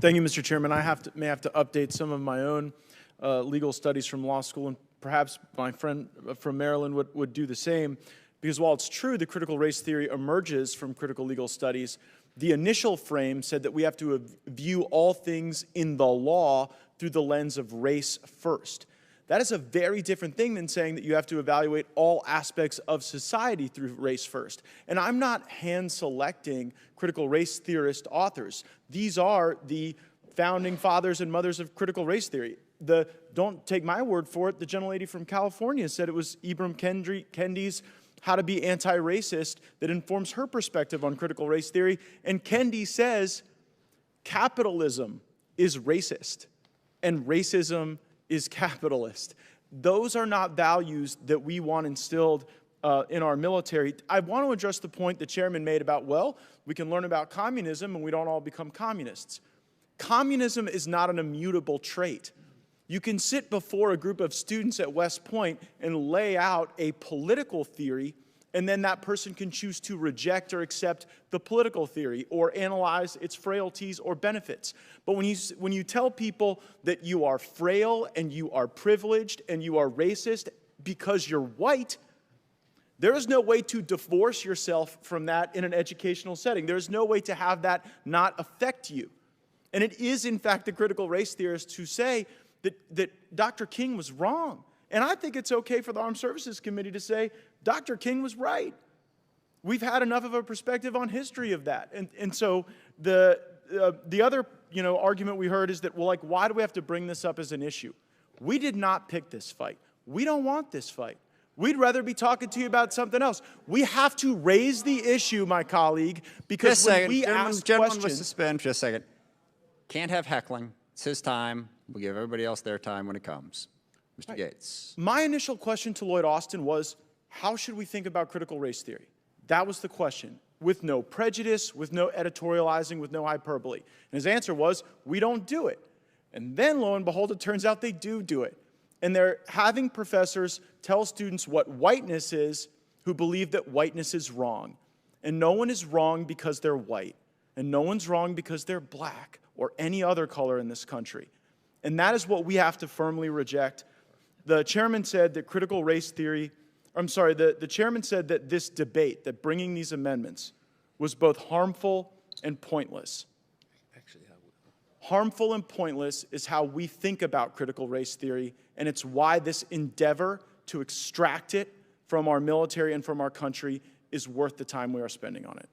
Thank you, Mr. Chairman. I may have to update some of my own legal studies from law school, and perhaps my friend from Maryland would do the same, because while it's true the critical race theory emerges from critical legal studies, the initial frame said that we have to view all things in the law through the lens of race first. That is a very different thing than saying that you have to evaluate all aspects of society through race first. And I'm not hand-selecting critical race theorist authors. These are the founding fathers and mothers of critical race theory. Don't take my word for it, the gentlelady from California said it was Ibram Kendi's How to Be Anti-Racist that informs her perspective on critical race theory. And Kendi says capitalism is racist and racism is capitalist. Those are not values that we want instilled in our military. I want to address the point the chairman made about, well, we can learn about communism and we don't all become communists. Communism is not an immutable trait. You can sit before a group of students at West Point and lay out a political theory, and then that person can choose to reject or accept the political theory or analyze its frailties or benefits. But when you tell people that you are frail and you are privileged and you are racist because you're white, there is no way to divorce yourself from that in an educational setting. There is no way to have that not affect you. And it is, in fact, the critical race theorists who say that Dr. King was wrong. And I think it's okay for the Armed Services Committee to say, Dr. King was right. We've had enough of a perspective on history of that. And so the other argument we heard is that, well, like, why do we have to bring this up as an issue? We did not pick this fight. We don't want this fight. We'd rather be talking to you about something else. We have to raise the issue, my colleague, because when we ask questions... was suspended. Just a second. Can't have heckling. It's his time. We'll give everybody else their time when it comes. Mr. Gaetz. My initial question to Lloyd Austin was, how should we think about critical race theory? That was the question, with no prejudice, with no editorializing, with no hyperbole. And his answer was, we don't do it. And then, lo and behold, it turns out they do it. And they're having professors tell students what whiteness is who believe that whiteness is wrong. And no one is wrong because they're white. And no one's wrong because they're black or any other color in this country. And that is what we have to firmly reject. The chairman said that critical race theory, the chairman said that this debate, that bringing these amendments, was both harmful and pointless. Harmful and pointless is how we think about critical race theory, and it's why this endeavor to extract it from our military and from our country is worth the time we are spending on it.